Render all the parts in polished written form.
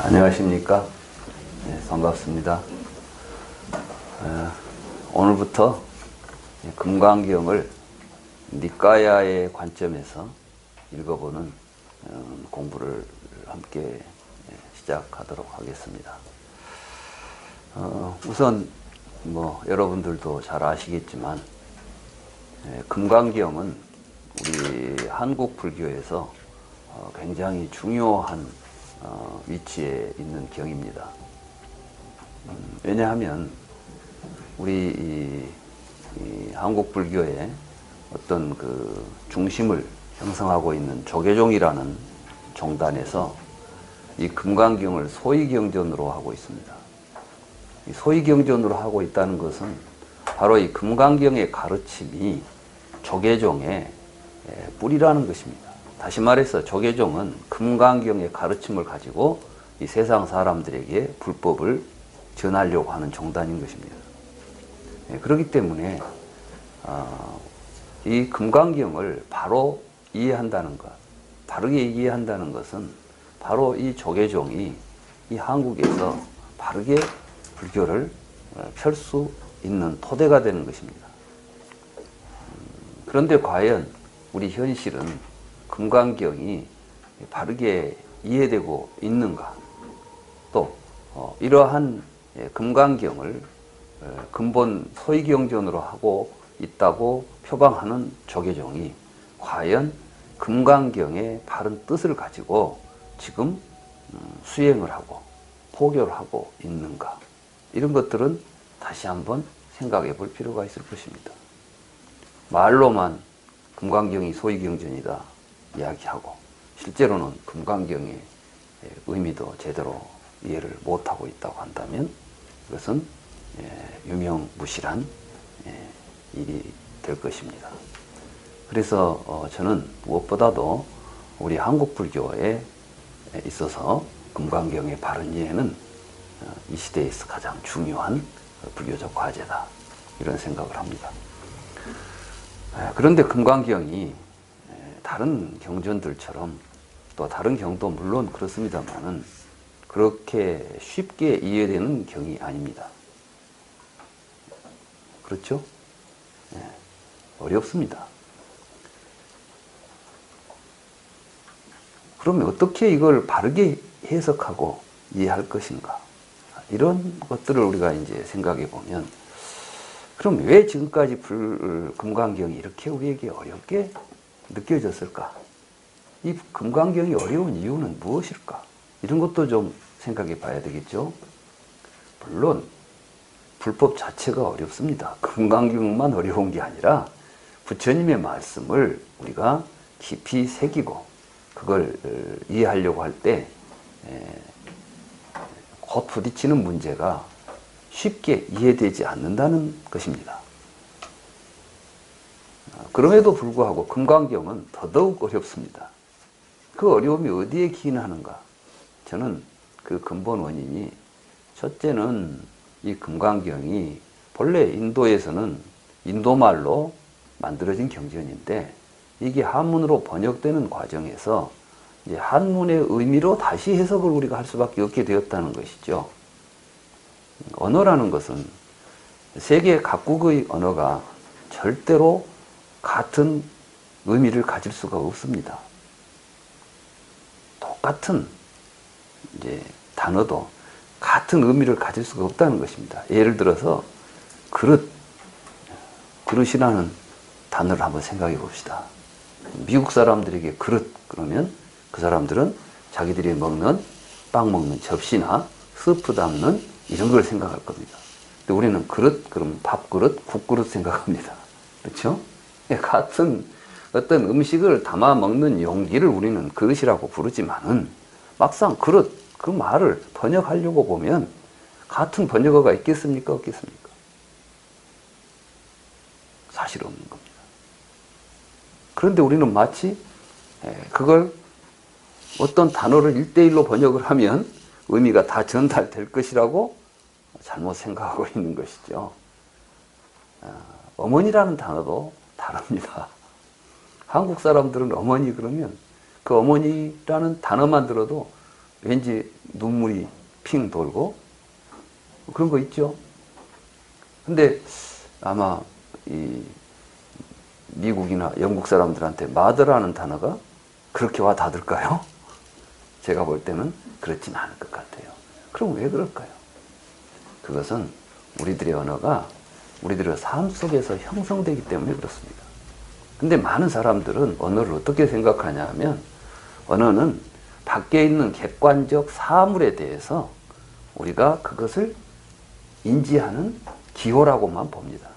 안녕하십니까? 네, 반갑습니다. 오늘부터 금강경을 니까야의 관점에서 읽어보는 공부를 함께 시작하도록 하겠습니다. 우선 여러분들도 잘 아시겠지만 금강경은 우리 한국 불교에서 굉장히 중요한 위치에 있는 경입니다. 왜냐하면 우리 이 한국 불교의 어떤 그 중심을 형성하고 있는 조계종이라는 종단에서 이 금강경을 소위경전으로 하고 있습니다. 이 소위경전으로 하고 있다는 것은 바로 이 금강경의 가르침이 조계종의 뿌리라는 것입니다. 다시 말해서 조계종은 금강경의 가르침을 가지고 이 세상 사람들에게 불법을 전하려고 하는 종단인 것입니다. 그렇기 때문에 이 금강경을 바로 이해한다는 것, 바르게 이해한다는 것은 바로 이 조계종이 이 한국에서 바르게 불교를 펼 수 있는 토대가 되는 것입니다. 그런데 과연 우리 현실은 금강경이 바르게 이해되고 있는가? 또 이러한 금강경을 근본 소위경전으로 하고 있다고 표방하는 조계종이 과연 금강경의 바른 뜻을 가지고 지금 수행을 하고 포교를 하고 있는가? 이런 것들은 다시 한번 생각해 볼 필요가 있을 것입니다. 말로만 금강경이 소위경전이다 이야기하고 실제로는 금강경의 의미도 제대로 이해를 못하고 있다고 한다면 이것은 유명무실한 일이 될 것입니다. 그래서 저는 무엇보다도 우리 한국 불교에 있어서 금강경의 바른 이해는 이 시대에서 가장 중요한 불교적 과제다 이런 생각을 합니다. 그런데 금강경이 다른 경전들처럼 또 다른 경도 물론 그렇습니다만은 그렇게 쉽게 이해되는 경이 아닙니다. 그렇죠? 어렵습니다. 그러면 어떻게 이걸 바르게 해석하고 이해할 것인가? 이런 것들을 우리가 이제 생각해 보면 그럼 왜 지금까지 금강경이 이렇게 우리에게 어렵게 느껴졌을까? 이 금강경이 어려운 이유는 무엇일까? 이런 것도 좀 생각해 봐야 되겠죠. 물론 불법 자체가 어렵습니다. 금강경만 어려운 게 아니라 부처님의 말씀을 우리가 깊이 새기고 그걸 이해하려고 할 때 곧 부딪히는 문제가 쉽게 이해되지 않는다는 것입니다. 그럼에도 불구하고 금강경은 더더욱 어렵습니다. 그 어려움이 어디에 기인하는가? 저는 그 근본 원인이 첫째는 이 금강경이 본래 인도에서는 인도말로 만들어진 경전인데 이게 한문으로 번역되는 과정에서 이제 한문의 의미로 다시 해석을 우리가 할 수밖에 없게 되었다는 것이죠. 언어라는 것은 세계 각국의 언어가 절대로 같은 의미를 가질 수가 없습니다. 똑같은 이제 단어도 같은 의미를 가질 수가 없다는 것입니다. 예를 들어서 그릇이라는 단어를 한번 생각해 봅시다. 미국 사람들에게 그릇 그러면 그 사람들은 자기들이 먹는 빵 먹는 접시나 스프 담는 이런 걸 생각할 겁니다. 근데 우리는 그릇 그러면 밥그릇, 국그릇 생각합니다. 그렇죠? 같은 어떤 음식을 담아 먹는 용기를 우리는 그릇이라고 부르지만은 막상 그릇 그 말을 번역하려고 보면 같은 번역어가 있겠습니까? 없겠습니까? 사실 없는 겁니다. 그런데 우리는 마치 그걸 어떤 단어를 1대1로 번역을 하면 의미가 다 전달될 것이라고 잘못 생각하고 있는 것이죠. 어머니라는 단어도 다릅니다. 한국 사람들은 어머니 그러면 그 어머니라는 단어만 들어도 왠지 눈물이 핑 돌고 그런 거 있죠. 근데 아마 이 미국이나 영국 사람들한테 마더라는 단어가 그렇게 와 닿을까요? 제가 볼 때는 그렇진 않을 것 같아요. 그럼 왜 그럴까요? 그것은 우리들의 언어가 우리들의 삶 속에서 형성되기 때문에 그렇습니다. 근데 많은 사람들은 언어를 어떻게 생각하냐 하면 언어는 밖에 있는 객관적 사물에 대해서 우리가 그것을 인지하는 기호라고만 봅니다.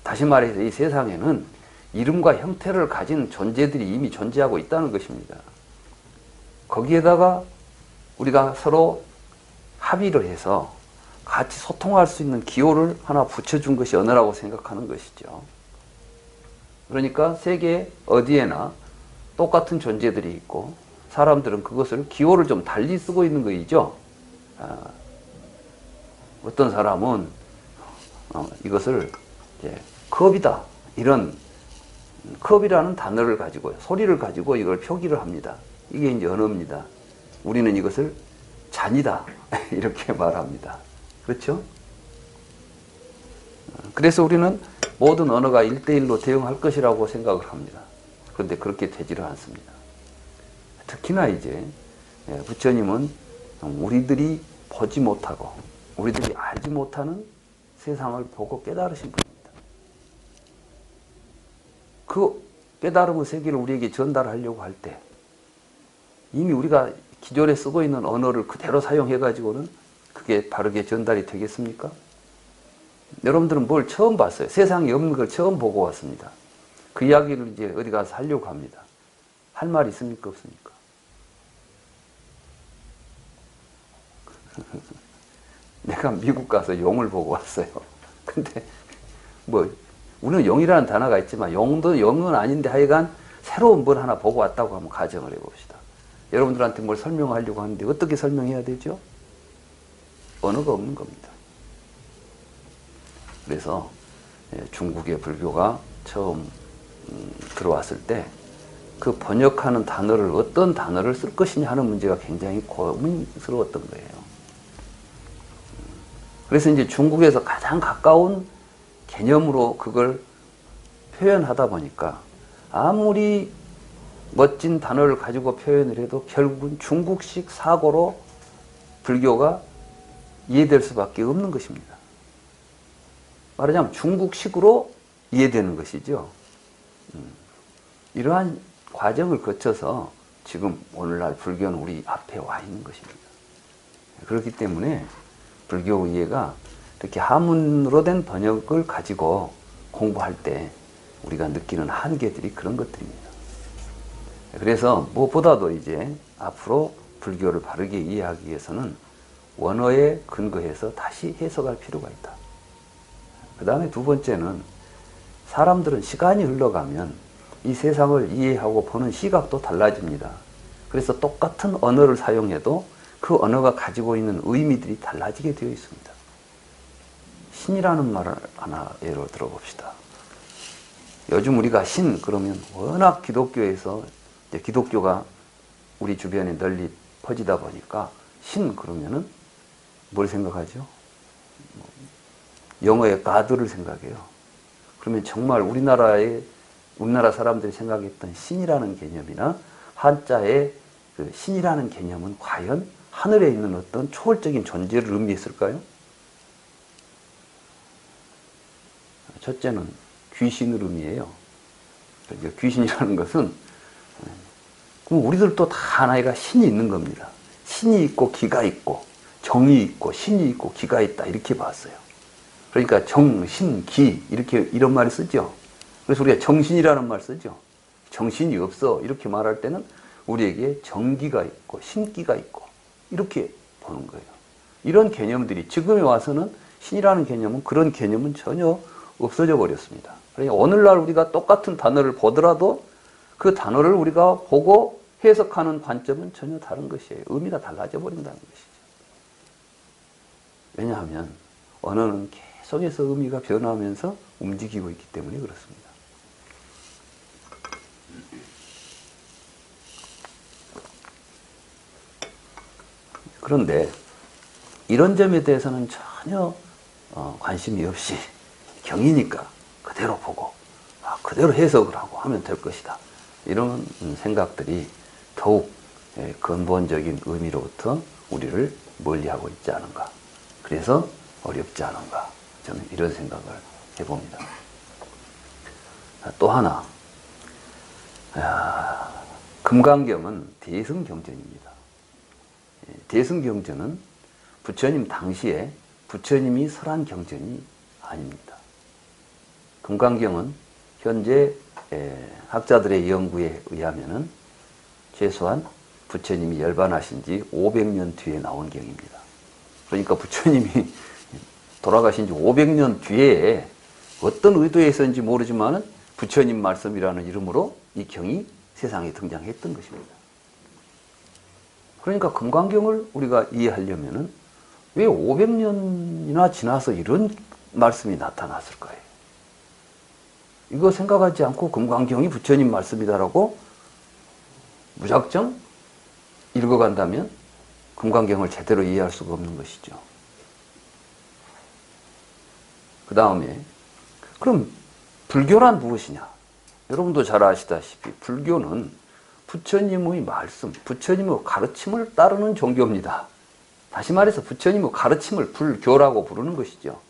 다시 말해서 이 세상에는 이름과 형태를 가진 존재들이 이미 존재하고 있다는 것입니다. 거기에다가 우리가 서로 합의를 해서 같이 소통할 수 있는 기호를 하나 붙여준 것이 언어라고 생각하는 것이죠. 그러니까 세계 어디에나 똑같은 존재들이 있고 사람들은 그것을 기호를 좀 달리 쓰고 있는 것이죠. 어떤 사람은 이것을 이제 컵이다 이런 컵이라는 단어를 가지고 소리를 가지고 이걸 표기를 합니다. 이게 이제 언어입니다. 우리는 이것을 잔이다 이렇게 말합니다. 그렇죠? 그래서 우리는 모든 언어가 1대1로 대응할 것이라고 생각을 합니다. 그런데 그렇게 되지를 않습니다. 특히나 이제 부처님은 우리들이 보지 못하고 우리들이 알지 못하는 세상을 보고 깨달으신 분입니다. 그 깨달음의 세계를 우리에게 전달하려고 할 때 이미 우리가 기존에 쓰고 있는 언어를 그대로 사용해가지고는 그게 바르게 전달이 되겠습니까? 여러분들은 뭘 처음 봤어요? 세상에 없는 걸 처음 보고 왔습니다. 그 이야기를 이제 어디 가서 하려고 합니다. 할 말 있습니까? 없습니까? 내가 미국 가서 용을 보고 왔어요. 근데 우리는 용이라는 단어가 있지만 용은 아닌데 하여간 새로운 뭘 하나 보고 왔다고 한번 가정을 해봅시다. 여러분들한테 뭘 설명하려고 하는데 어떻게 설명해야 되죠? 언어가 없는 겁니다. 그래서 중국의 불교가 처음 들어왔을 때 그 번역하는 단어를 어떤 단어를 쓸 것이냐 하는 문제가 굉장히 고민스러웠던 거예요. 그래서 이제 중국에서 가장 가까운 개념으로 그걸 표현하다 보니까 아무리 멋진 단어를 가지고 표현을 해도 결국은 중국식 사고로 불교가 이해될 수밖에 없는 것입니다. 말하자면 중국식으로 이해되는 것이죠. 이러한 과정을 거쳐서 지금 오늘날 불교는 우리 앞에 와 있는 것입니다. 그렇기 때문에 불교 이해가 이렇게 한문으로 된 번역을 가지고 공부할 때 우리가 느끼는 한계들이 그런 것들입니다. 그래서 무엇보다도 이제 앞으로 불교를 바르게 이해하기 위해서는 원어에 근거해서 다시 해석할 필요가 있다. 그 다음에 두 번째는 사람들은 시간이 흘러가면 이 세상을 이해하고 보는 시각도 달라집니다. 그래서 똑같은 언어를 사용해도 그 언어가 가지고 있는 의미들이 달라지게 되어 있습니다. 신이라는 말을 하나 예로 들어봅시다. 요즘 우리가 신 그러면 워낙 기독교에서 이제 기독교가 우리 주변에 널리 퍼지다 보니까 신 그러면은 뭘 생각하죠? 영어의 God를 생각해요. 그러면 정말 우리나라 사람들이 생각했던 신이라는 개념이나 한자의 그 신이라는 개념은 과연 하늘에 있는 어떤 초월적인 존재를 의미했을까요? 첫째는 귀신을 의미해요. 귀신이라는 것은 그럼 우리들도 다 하나가 신이 있는 겁니다. 신이 있고 기가 있고 정이 있고 신이 있고 기가 있다 이렇게 봤어요. 그러니까 정, 신, 기 이런 말을 쓰죠. 그래서 우리가 정신이라는 말 쓰죠. 정신이 없어 이렇게 말할 때는 우리에게 정기가 있고 신기가 있고 이렇게 보는 거예요. 이런 개념들이 지금에 와서는 신이라는 개념은 그런 개념은 전혀 없어져 버렸습니다. 그러니까 오늘날 우리가 똑같은 단어를 보더라도 그 단어를 우리가 보고 해석하는 관점은 전혀 다른 것이에요. 의미가 달라져 버린다는 것이죠. 왜냐하면 언어는 계속해서 의미가 변하면서 움직이고 있기 때문에 그렇습니다. 그런데 이런 점에 대해서는 전혀 관심이 없이 경이니까 그대로 보고 그대로 해석을 하고 하면 될 것이다. 이런 생각들이 더욱 근본적인 의미로부터 우리를 멀리하고 있지 않은가. 그래서 어렵지 않은가. 저는 이런 생각을 해봅니다. 또 하나, 금강경은 대승경전입니다. 대승경전은 부처님 당시에 부처님이 설한 경전이 아닙니다. 금강경은 현재 학자들의 연구에 의하면은 최소한 부처님이 열반하신 지 500년 뒤에 나온 경입니다. 그러니까 부처님이 돌아가신 지 500년 뒤에 어떤 의도에서인지 모르지만은 부처님 말씀이라는 이름으로 이 경이 세상에 등장했던 것입니다. 그러니까 금강경을 우리가 이해하려면은 왜 500년이나 지나서 이런 말씀이 나타났을까요? 이거 생각하지 않고 금강경이 부처님 말씀이다라고 무작정 읽어간다면 금강경을 제대로 이해할 수가 없는 것이죠. 그 다음에 그럼 불교란 무엇이냐? 여러분도 잘 아시다시피 불교는 부처님의 말씀, 부처님의 가르침을 따르는 종교입니다. 다시 말해서 부처님의 가르침을 불교라고 부르는 것이죠.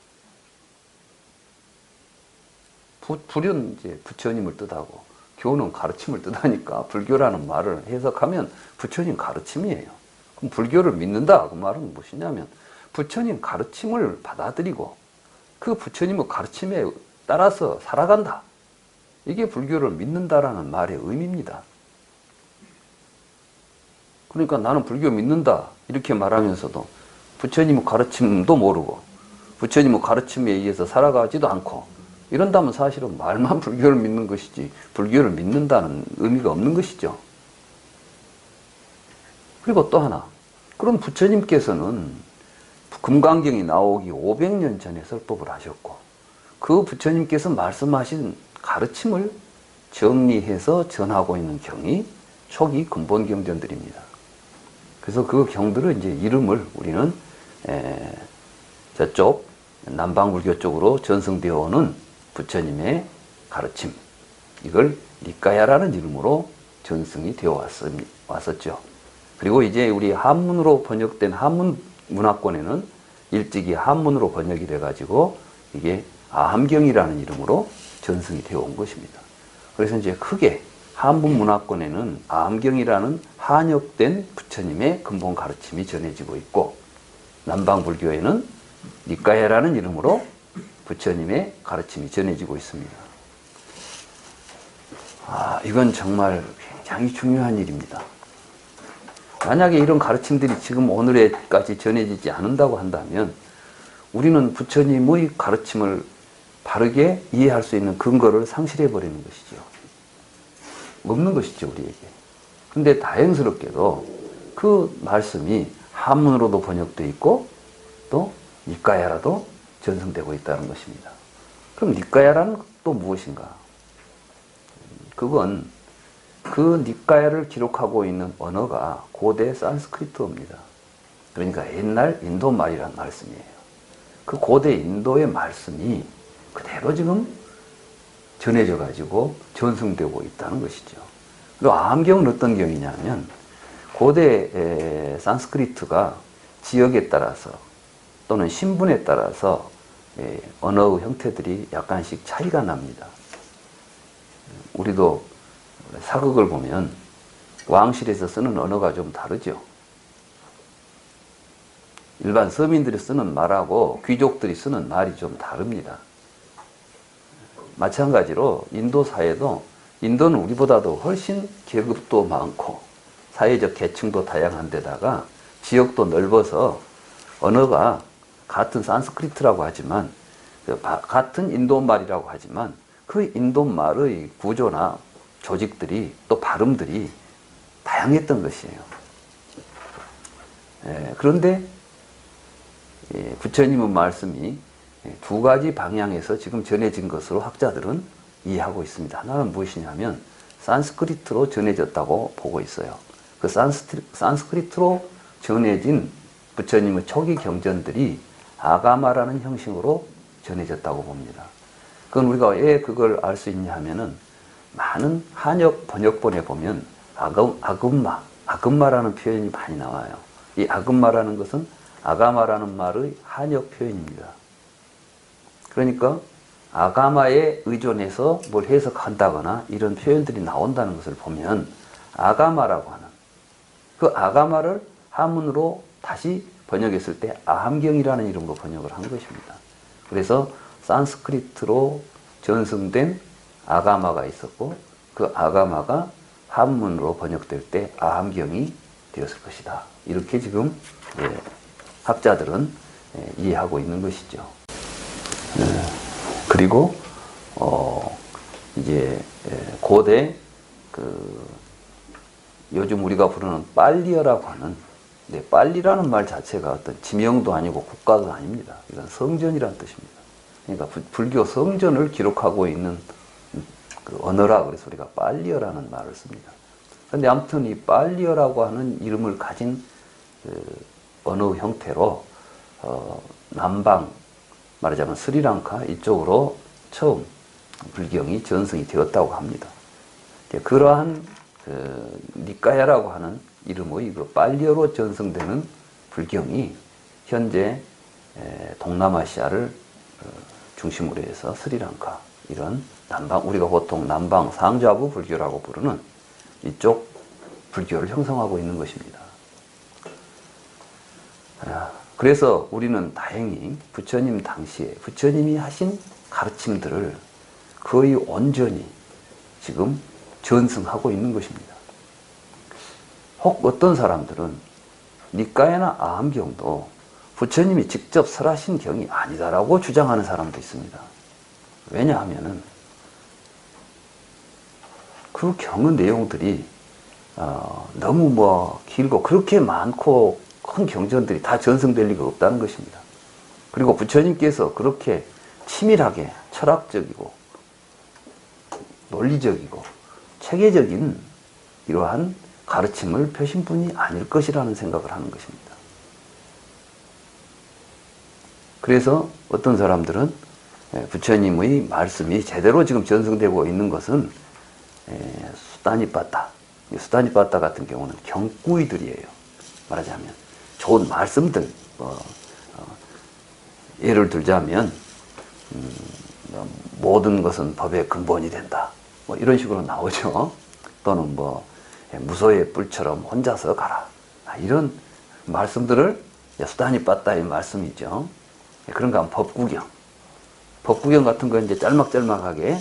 불은 이제 부처님을 뜻하고 교는 가르침을 뜻하니까 불교라는 말을 해석하면 부처님 가르침이에요. 그럼 불교를 믿는다 그 말은 무엇이냐면 부처님 가르침을 받아들이고 그 부처님의 가르침에 따라서 살아간다. 이게 불교를 믿는다라는 말의 의미입니다. 그러니까 나는 불교 믿는다 이렇게 말하면서도 부처님의 가르침도 모르고 부처님의 가르침에 의해서 살아가지도 않고 이런다면 사실은 말만 불교를 믿는 것이지 불교를 믿는다는 의미가 없는 것이죠. 그리고 또 하나, 그럼 부처님께서는 금강경이 나오기 500년 전에 설법을 하셨고 그 부처님께서 말씀하신 가르침을 정리해서 전하고 있는 경이 초기 근본경전들입니다. 그래서 그 경들을 이제 이름을 우리는 저쪽 남방불교 쪽으로 전승되어 오는 부처님의 가르침, 이걸 니까야라는 이름으로 전승이 되어 왔었죠. 그리고 이제 우리 한문으로 번역된 한문 문화권에는 일찍이 한문으로 번역이 돼가지고 이게 아함경이라는 이름으로 전승이 되어 온 것입니다. 그래서 이제 크게 한문 문화권에는 아함경이라는 한역된 부처님의 근본 가르침이 전해지고 있고 남방불교에는 니까야라는 이름으로 부처님의 가르침이 전해지고 있습니다. 이건 정말 굉장히 중요한 일입니다. 만약에 이런 가르침들이 지금 오늘에까지 전해지지 않는다고 한다면 우리는 부처님의 가르침을 바르게 이해할 수 있는 근거를 상실해버리는 것이죠. 없는 것이죠, 우리에게. 근데 다행스럽게도 그 말씀이 한문으로도 번역되어 있고 또 니까야라도 전승되고 있다는 것입니다. 그럼 니까야라는 또 무엇인가? 그건 그 니까야를 기록하고 있는 언어가 고대 산스크리트어입니다. 그러니까 옛날 인도 말이라는 말씀이에요. 그 고대 인도의 말씀이 그대로 지금 전해져 가지고 전승되고 있다는 것이죠. 그리고 아함경은 어떤 경이냐면 고대 산스크리트가 지역에 따라서 또는 신분에 따라서 언어의 형태들이 약간씩 차이가 납니다. 우리도 사극을 보면 왕실에서 쓰는 언어가 좀 다르죠. 일반 서민들이 쓰는 말하고 귀족들이 쓰는 말이 좀 다릅니다. 마찬가지로 인도 사회도 인도는 우리보다도 훨씬 계급도 많고 사회적 계층도 다양한 데다가 지역도 넓어서 언어가 같은 산스크리트라고 하지만 같은 인도말이라고 하지만 그 인도말의 구조나 조직들이 또 발음들이 다양했던 것이에요. 그런데 부처님의 말씀이 두 가지 방향에서 지금 전해진 것으로 학자들은 이해하고 있습니다. 하나는 무엇이냐면 산스크리트로 전해졌다고 보고 있어요. 그 산스크리트로 전해진 부처님의 초기 경전들이 아가마라는 형식으로 전해졌다고 봅니다. 그건 우리가 왜 그걸 알 수 있냐 하면은 많은 한역 번역본에 보면 아금마라는 표현이 많이 나와요. 이 아금마라는 것은 아가마라는 말의 한역 표현입니다. 그러니까 아가마에 의존해서 뭘 해석한다거나 이런 표현들이 나온다는 것을 보면 아가마라고 하는 그 아가마를 한문으로 다시 번역했을 때 아함경이라는 이름으로 번역을 한 것입니다. 그래서 산스크리트로 전승된 아가마가 있었고 그 아가마가 한문으로 번역될 때 아함경이 되었을 것이다. 이렇게 지금 학자들은 이해하고 있는 것이죠. 그리고 이제 고대 요즘 우리가 부르는 빨리어라고 하는 빨리라는 말 자체가 어떤 지명도 아니고 국가도 아닙니다. 이건 성전이라는 뜻입니다. 그러니까 불교 성전을 기록하고 있는 그 언어라 그래서 우리가 빨리어라는 말을 씁니다. 그런데 아무튼 이 빨리어라고 하는 이름을 가진 언어 형태로 남방 말하자면 스리랑카 이쪽으로 처음 불경이 전승이 되었다고 합니다. 그러한 니까야라고 하는 이름의 그 빨리어로 전승되는 불경이 현재 동남아시아를 중심으로 해서 스리랑카 이런 남방 우리가 보통 남방 상좌부 불교라고 부르는 이쪽 불교를 형성하고 있는 것입니다. 그래서 우리는 다행히 부처님 당시에 부처님이 하신 가르침들을 거의 온전히 지금 전승하고 있는 것입니다. 혹 어떤 사람들은 니까야나 아함경도 부처님이 직접 설하신 경이 아니다라고 주장하는 사람도 있습니다. 왜냐하면은 그 경의 내용들이 너무 길고 그렇게 많고 큰 경전들이 다 전승될 리가 없다는 것입니다. 그리고 부처님께서 그렇게 치밀하게 철학적이고 논리적이고 체계적인 이러한 가르침을 펴신 분이 아닐 것이라는 생각을 하는 것입니다. 그래서 어떤 사람들은 부처님의 말씀이 제대로 지금 전승되고 있는 것은 수다니빠따 같은 경우는 경구이들이에요. 말하자면 좋은 말씀들 예를 들자면 모든 것은 법의 근본이 된다. 이런 식으로 나오죠. 또는 무소의 뿔처럼 혼자서 가라. 이런 말씀들을 수다니빠따의 말씀이죠. 그런가 하면 법구경 같은 거 이제 짤막짤막하게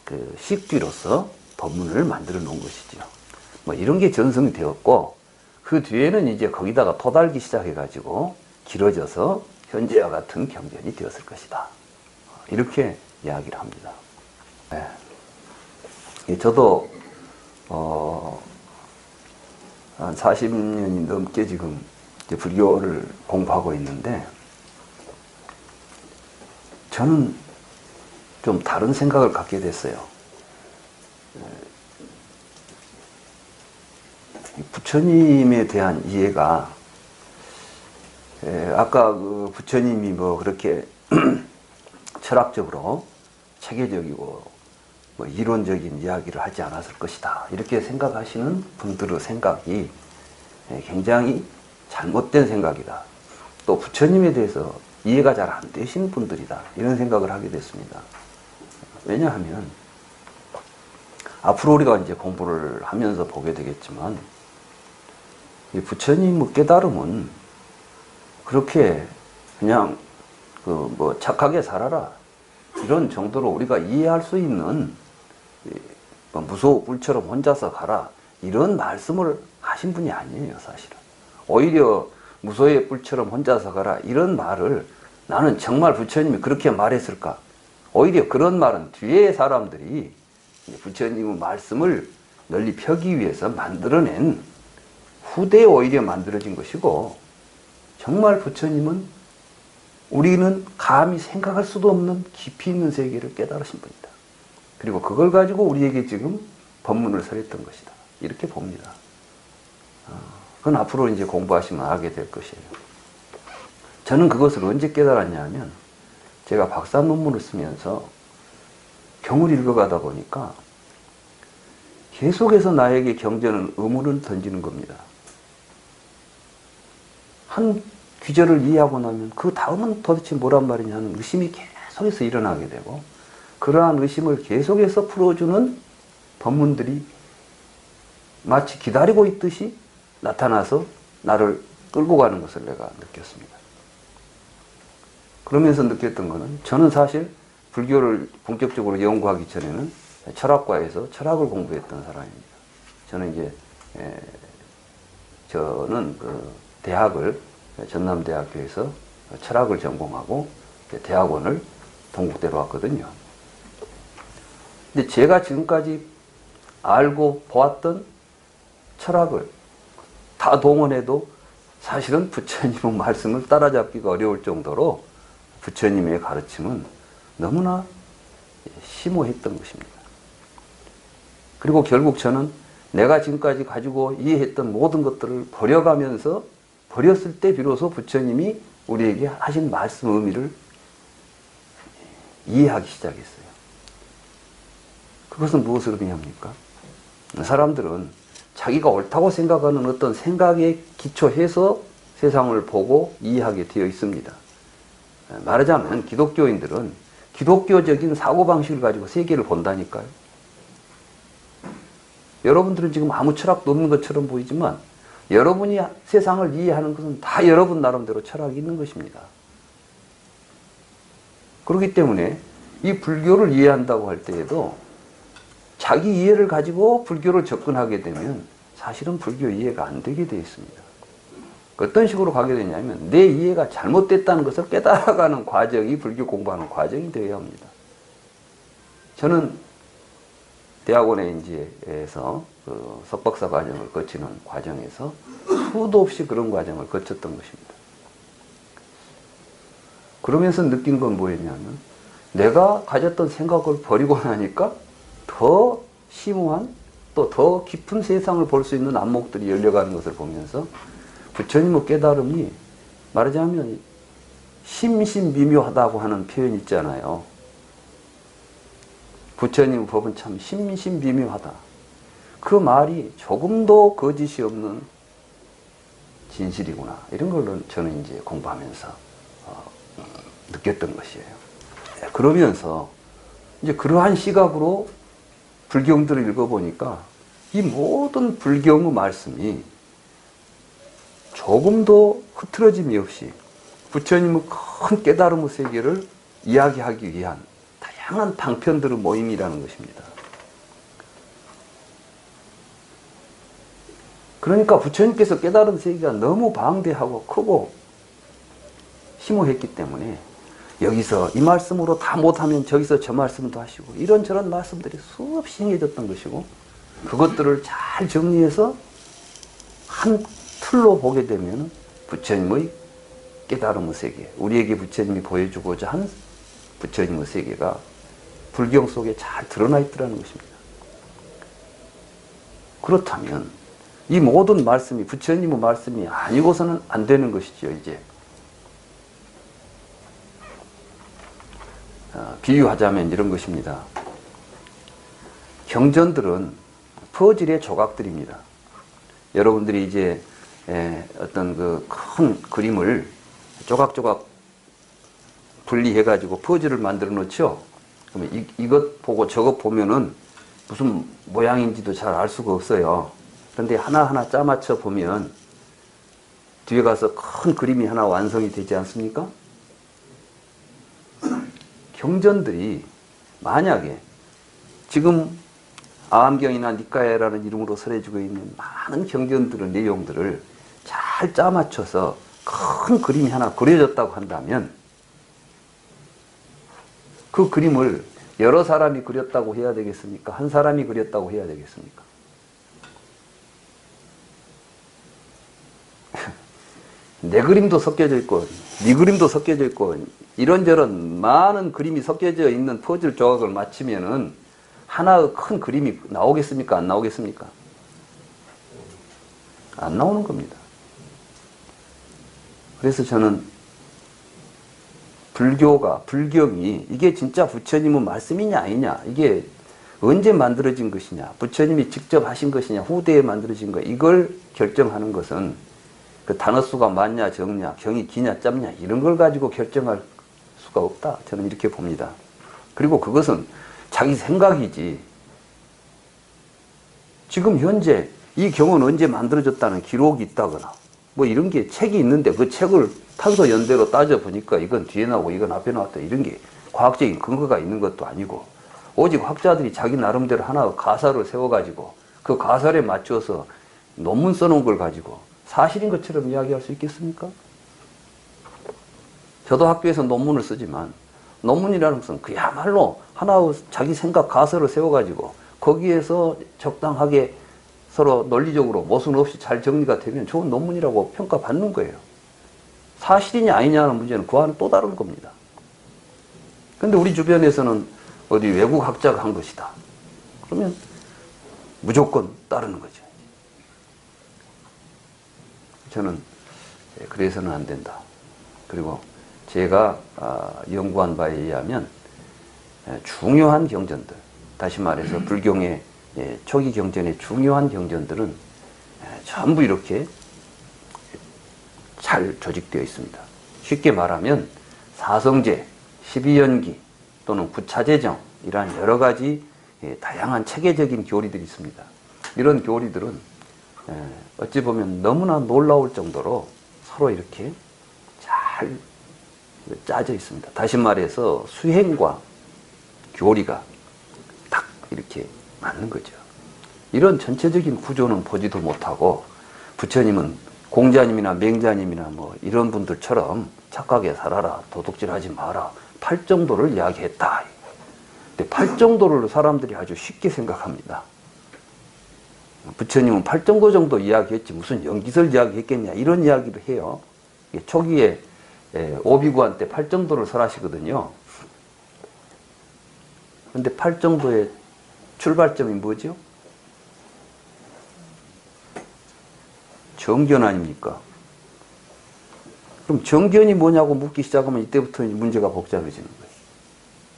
그 식귀로서 법문을 만들어 놓은 것이죠. 이런 게 전승이 되었고 그 뒤에는 이제 거기다가 토달기 시작해가지고 길어져서 현재와 같은 경전이 되었을 것이다. 이렇게 이야기를 합니다. 저도 한 40년이 넘게 지금 이제 불교를 공부하고 있는데 저는 좀 다른 생각을 갖게 됐어요. 부처님에 대한 이해가 아까 그 부처님이 그렇게 철학적으로 체계적이고 이론적인 이야기를 하지 않았을 것이다. 이렇게 생각하시는 분들의 생각이 굉장히 잘못된 생각이다. 또 부처님에 대해서 이해가 잘 안 되시는 분들이다. 이런 생각을 하게 됐습니다. 왜냐하면 앞으로 우리가 이제 공부를 하면서 보게 되겠지만 이 부처님의 깨달음은 그렇게 그냥 착하게 살아라 이런 정도로 우리가 이해할 수 있는 무소 뿔처럼 혼자서 가라 이런 말씀을 하신 분이 아니에요. 사실은 오히려 무소의 뿔처럼 혼자서 가라 이런 말을 나는 정말 부처님이 그렇게 말했을까? 오히려 그런 말은 뒤에 사람들이 부처님의 말씀을 널리 펴기 위해서 만들어낸 후대에 오히려 만들어진 것이고 정말 부처님은 우리는 감히 생각할 수도 없는 깊이 있는 세계를 깨달으신 분이다. 그리고 그걸 가지고 우리에게 지금 법문을 설했던 것이다. 이렇게 봅니다. 그건 앞으로 이제 공부하시면 알게 될 것이에요. 저는 그것을 언제 깨달았냐 하면 제가 박사 논문을 쓰면서 경을 읽어가다 보니까 계속해서 나에게 경전은 의문을 던지는 겁니다. 한 귀절을 이해하고 나면 그 다음은 도대체 뭐란 말이냐 하는 의심이 계속해서 일어나게 되고, 그러한 의심을 계속해서 풀어주는 법문들이 마치 기다리고 있듯이 나타나서 나를 끌고 가는 것을 내가 느꼈습니다. 그러면서 느꼈던 것은, 저는 사실 불교를 본격적으로 연구하기 전에는 철학과에서 철학을 공부했던 사람입니다. 저는 이제 저는 그 대학을 전남대학교에서 철학을 전공하고 대학원을 동국대로 왔거든요. 근데 제가 지금까지 알고 보았던 철학을 다 동원해도 사실은 부처님의 말씀을 따라잡기가 어려울 정도로 부처님의 가르침은 너무나 심오했던 것입니다. 그리고 결국 저는 내가 지금까지 가지고 이해했던 모든 것들을 버려가면서, 버렸을 때 비로소 부처님이 우리에게 하신 말씀 의미를 이해하기 시작했어요. 그것은 무엇을 의미합니까? 사람들은 자기가 옳다고 생각하는 어떤 생각에 기초해서 세상을 보고 이해하게 되어 있습니다. 말하자면 기독교인들은 기독교적인 사고방식을 가지고 세계를 본다니까요. 여러분들은 지금 아무 철학도 없는 것처럼 보이지만 여러분이 세상을 이해하는 것은 다 여러분 나름대로 철학이 있는 것입니다. 그렇기 때문에 이 불교를 이해한다고 할 때에도 자기 이해를 가지고 불교를 접근하게 되면 사실은 불교 이해가 안 되게 되어 있습니다. 어떤 식으로 가게 되냐면 내 이해가 잘못됐다는 것을 깨달아가는 과정이 불교 공부하는 과정이 되어야 합니다. 저는 대학원에 이제에서 그 석박사 과정을 거치는 과정에서 수도 없이 그런 과정을 거쳤던 것입니다. 그러면서 느낀 건 뭐였냐면 내가 가졌던 생각을 버리고 나니까 더 심오한 또 더 깊은 세상을 볼 수 있는 안목들이 열려가는 것을 보면서 부처님의 깨달음이 말하자면 심심미묘하다고 하는 표현이 있잖아요. 부처님의 법은 참 심심미묘하다. 그 말이 조금도 거짓이 없는 진실이구나. 이런 걸 저는 이제 공부하면서 느꼈던 것이에요. 그러면서 이제 그러한 시각으로 불경들을 읽어보니까 이 모든 불경의 말씀이 조금도 흐트러짐이 없이 부처님의 큰 깨달음의 세계를 이야기하기 위한 다양한 방편들의 모임이라는 것입니다. 그러니까 부처님께서 깨달은 세계가 너무 방대하고 크고 심오했기 때문에 여기서 이 말씀으로 다 못하면 저기서 저 말씀도 하시고 이런저런 말씀들이 수없이 행해졌던 것이고, 그것들을 잘 정리해서 한 틀로 보게 되면 부처님의 깨달음의 세계, 우리에게 부처님이 보여주고자 한 부처님의 세계가 불경 속에 잘 드러나 있더라는 것입니다. 그렇다면 이 모든 말씀이 부처님의 말씀이 아니고서는 안 되는 것이죠. 이제 비유하자면 이런 것입니다. 경전들은 퍼즐의 조각들입니다. 여러분들이 이제 어떤 그 큰 그림을 조각조각 분리해가지고 퍼즐을 만들어 놓죠. 그러면 이것 보고 저것 보면은 무슨 모양인지도 잘 알 수가 없어요. 그런데 하나하나 짜맞춰 보면 뒤에 가서 큰 그림이 하나 완성이 되지 않습니까? 경전들이 만약에 지금 아함경이나 니까야라는 이름으로 설해지고 있는 많은 경전들의 내용들을 잘 짜맞춰서 큰 그림이 하나 그려졌다고 한다면 그 그림을 여러 사람이 그렸다고 해야 되겠습니까? 한 사람이 그렸다고 해야 되겠습니까? 내 그림도 섞여져 있고 네 그림도 섞여져 있고 이런저런 많은 그림이 섞여져 있는 퍼즐 조각을 맞추면은 하나의 큰 그림이 나오겠습니까? 안 나오겠습니까? 안 나오는 겁니다. 그래서 저는 불교가, 불경이 이게 진짜 부처님은 말씀이냐 아니냐, 이게 언제 만들어진 것이냐, 부처님이 직접 하신 것이냐, 후대에 만들어진 거, 이걸 결정하는 것은 그 단어 수가 많냐 적냐, 경이 기냐 짧냐, 이런 걸 가지고 결정할 수가 없다, 저는 이렇게 봅니다. 그리고 그것은 자기 생각이지, 지금 현재 이 경은 언제 만들어졌다는 기록이 있다거나 뭐 이런 게 책이 있는데 그 책을 탄소 연대로 따져보니까 이건 뒤에 나오고 이건 앞에 나왔다, 이런 게 과학적인 근거가 있는 것도 아니고, 오직 학자들이 자기 나름대로 하나 가설을 세워가지고 그 가설에 맞춰서 논문 써놓은 걸 가지고 사실인 것처럼 이야기할 수 있겠습니까? 저도 학교에서 논문을 쓰지만 논문이라는 것은 그야말로 하나의 자기 생각 가설을 세워가지고 거기에서 적당하게 서로 논리적으로 모순 없이 잘 정리가 되면 좋은 논문이라고 평가받는 거예요. 사실이냐 아니냐는 문제는 그와는 또 다른 겁니다. 근데 우리 주변에서는 어디 외국 학자가 한 것이다, 그러면 무조건 따르는 거죠. 저는 그래서는 안 된다. 그리고 제가 연구한 바에 의하면 중요한 경전들, 다시 말해서 불경의 초기 경전의 중요한 경전들은 전부 이렇게 잘 조직되어 있습니다. 쉽게 말하면 사성제, 12연기 또는 부차제정, 이러한 여러 가지 다양한 체계적인 교리들이 있습니다. 이런 교리들은 어찌 보면 너무나 놀라울 정도로 서로 이렇게 잘 짜져 있습니다. 다시 말해서 수행과 교리가 딱 이렇게 맞는 거죠. 이런 전체적인 구조는 보지도 못하고 부처님은 공자님이나 맹자님이나 뭐 이런 분들처럼 착하게 살아라, 도둑질하지 마라, 팔정도를 이야기했다. 근데 팔정도를 사람들이 아주 쉽게 생각합니다. 부처님은 팔정도 정도 이야기했지 무슨 연기설 이야기했겠냐, 이런 이야기를 해요. 초기에 오비구한 때 팔정도를 설하시거든요. 그런데 팔정도의 출발점이 뭐죠? 정견 아닙니까? 그럼 정견이 뭐냐고 묻기 시작하면 이때부터 문제가 복잡해지는 거예요.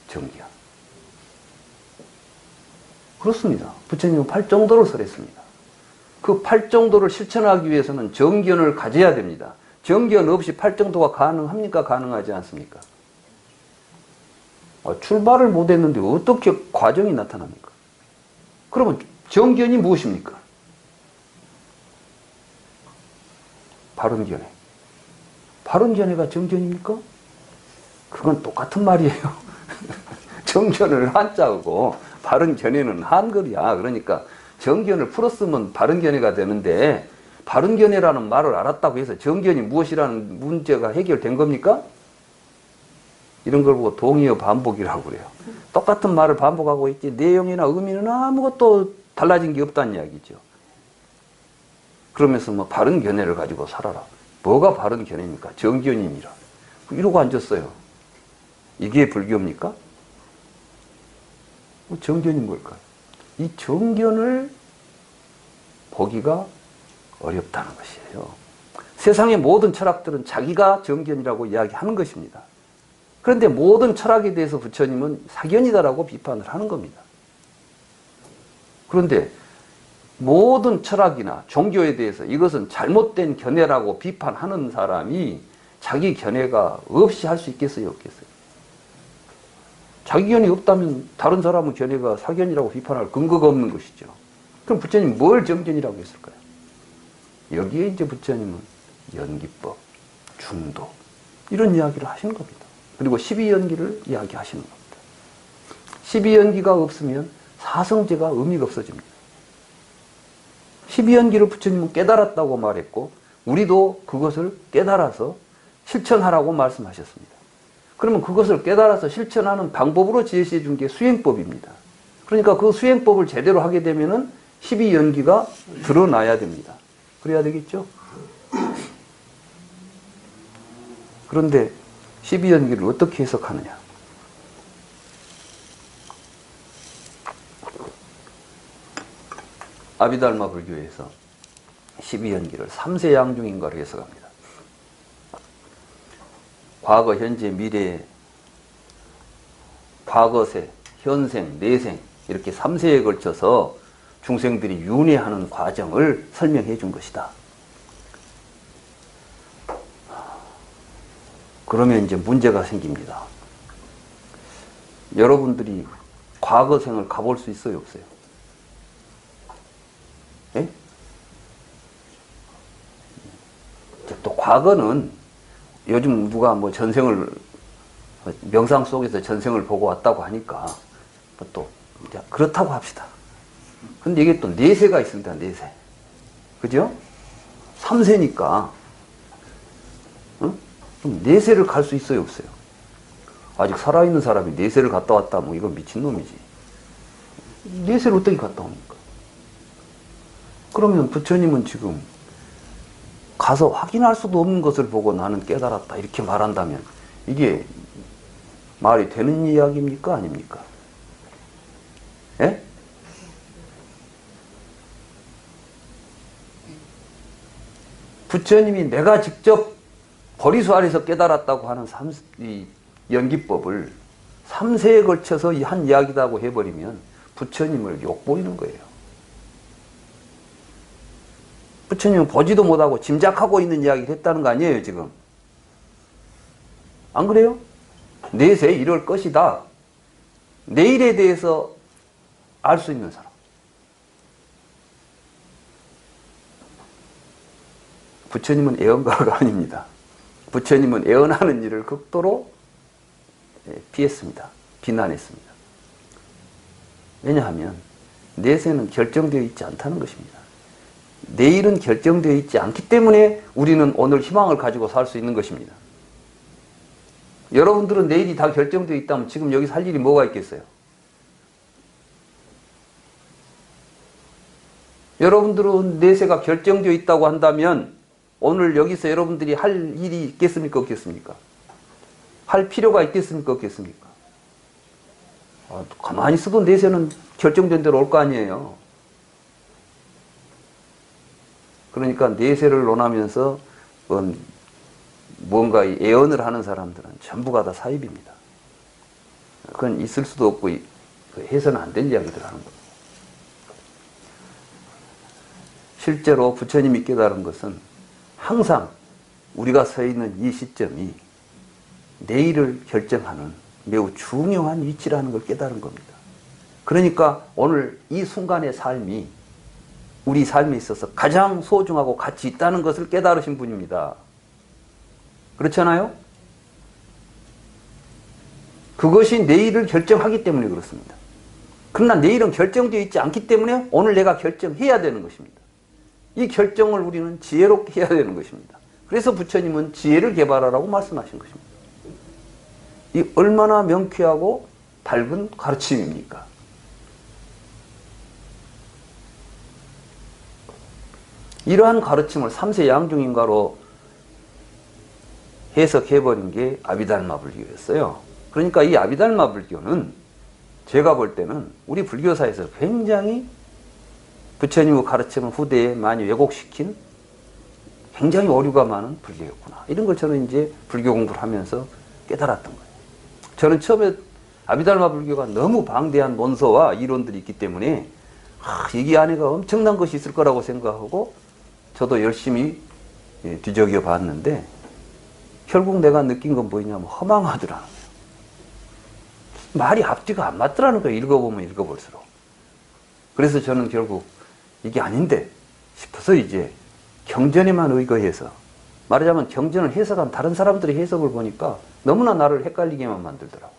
정견. 그렇습니다. 부처님은 팔정도를 설했습니다. 그 팔정도를 실천하기 위해서는 정견을 가져야 됩니다. 정견 없이 팔정도가 가능합니까? 가능하지 않습니까? 출발을 못했는데 어떻게 과정이 나타납니까? 그러면 정견이 무엇입니까? 바른견해. 바른견해가 정견입니까? 그건 똑같은 말이에요. 정견을 한자고 바른견해는 한글이야. 그러니까 정견을 풀었으면 바른견해가 되는데, 바른견해라는 말을 알았다고 해서 정견이 무엇이라는 문제가 해결된 겁니까? 이런 걸 보고 동의어 반복이라고 그래요. 똑같은 말을 반복하고 있지 내용이나 의미는 아무것도 달라진 게 없다는 이야기죠. 그러면서 뭐 바른 견해를 가지고 살아라. 뭐가 바른 견해입니까? 정견이니라. 이러고 앉았어요. 이게 불교입니까? 정견이 뭘까요? 이 정견을 보기가 어렵다는 것이에요. 세상의 모든 철학들은 자기가 정견이라고 이야기하는 것입니다. 그런데 모든 철학에 대해서 부처님은 사견이다라고 비판을 하는 겁니다. 그런데 모든 철학이나 종교에 대해서 이것은 잘못된 견해라고 비판하는 사람이 자기 견해가 없이 할 수 있겠어요, 없겠어요? 자기 견해 없다면 다른 사람은 견해가 사견이라고 비판할 근거가 없는 것이죠. 그럼 부처님 뭘 정견이라고 했을까요? 여기에 이제 부처님은 연기법, 중도 이런 이야기를 하시는 겁니다. 그리고 12연기를 이야기하시는 겁니다. 12연기가 없으면 사성제가 의미가 없어집니다. 12연기를 부처님은 깨달았다고 말했고 우리도 그것을 깨달아서 실천하라고 말씀하셨습니다. 그러면 그것을 깨달아서 실천하는 방법으로 제시해 준 게 수행법입니다. 그러니까 그 수행법을 제대로 하게 되면은 12연기가 드러나야 됩니다. 그래야 되겠죠? 그런데 12연기를 어떻게 해석하느냐? 아비달마 불교에서 12연기를 3세 양중인가로 해석합니다. 과거, 현재, 미래, 과거세, 현생, 내생 이렇게 3세에 걸쳐서 중생들이 윤회하는 과정을 설명해 준 것이다. 그러면 이제 문제가 생깁니다. 여러분들이 과거생을 가볼 수 있어요, 없어요? 예? 또 과거는 요즘 누가 뭐 전생을 명상 속에서 전생을 보고 왔다고 하니까 또 이제 그렇다고 합시다. 근데 이게 또 내세가 있습니다. 내세. 그죠? 3세니까 응? 그럼 내세를 갈 수 있어요, 없어요? 아직 살아있는 사람이 내세를 갔다 왔다 뭐 이건 미친놈이지. 내세를 어떻게 갔다 옵니까? 그러면 부처님은 지금 가서 확인할 수도 없는 것을 보고 나는 깨달았다 이렇게 말한다면 이게 말이 되는 이야기입니까? 아닙니까? 예? 부처님이 내가 직접 보리수알에서 깨달았다고 하는 이 연기법을 3세에 걸쳐서 한 이야기다고 해버리면 부처님을 욕보이는 거예요. 부처님은 보지도 못하고 짐작하고 있는 이야기를 했다는 거 아니에요, 지금? 안 그래요? 내세 이럴 것이다. 내일에 대해서 알 수 있는 사람. 부처님은 애언가가 아닙니다. 부처님은 애언하는 일을 극도로 피했습니다. 비난했습니다. 왜냐하면 내세는 결정되어 있지 않다는 것입니다. 내일은 결정되어 있지 않기 때문에 우리는 오늘 희망을 가지고 살 수 있는 것입니다. 여러분들은 내일이 다 결정되어 있다면 지금 여기 살 일이 뭐가 있겠어요? 여러분들은 내세가 결정되어 있다고 한다면 오늘 여기서 여러분들이 할 일이 있겠습니까? 없겠습니까? 할 필요가 있겠습니까? 없겠습니까? 가만히 있어도 내세는 결정된 대로 올 거 아니에요. 그러니까 내세를 논하면서 뭔가 애언을 하는 사람들은 전부가 다 사입입니다. 그건 있을 수도 없고 해서는 안 될 이야기들 하는 겁니다. 실제로 부처님이 깨달은 것은 항상 우리가 서 있는 이 시점이 내일을 결정하는 매우 중요한 위치라는 걸 깨달은 겁니다. 그러니까 오늘 이 순간의 삶이 우리 삶에 있어서 가장 소중하고 가치 있다는 것을 깨달으신 분입니다. 그렇잖아요? 그것이 내일을 결정하기 때문에 그렇습니다. 그러나 내일은 결정되어 있지 않기 때문에 오늘 내가 결정해야 되는 것입니다. 이 결정을 우리는 지혜롭게 해야 되는 것입니다. 그래서 부처님은 지혜를 개발하라고 말씀하신 것입니다. 이 얼마나 명쾌하고 밝은 가르침입니까? 이러한 가르침을 3세 양중인가로 해석해버린 게 아비달마 불교였어요. 그러니까 이 아비달마 불교는 제가 볼 때는 우리 불교사에서 굉장히 부처님의 가르침을 후대에 많이 왜곡시킨 굉장히 오류가 많은 불교였구나. 이런 걸 저는 이제 불교 공부를 하면서 깨달았던 거예요. 저는 처음에 아비달마 불교가 너무 방대한 논서와 이론들이 있기 때문에 이 안에가 엄청난 것이 있을 거라고 생각하고 저도 열심히 뒤적여 봤는데 결국 내가 느낀 건 뭐냐면 허망하더라는 거예요. 말이 앞뒤가 안 맞더라는 거예요. 읽어보면 읽어볼수록. 그래서 저는 결국 이게 아닌데 싶어서 이제 경전에만 의거해서 말하자면 경전을 해석한 다른 사람들의 해석을 보니까 너무나 나를 헷갈리게만 만들더라고요.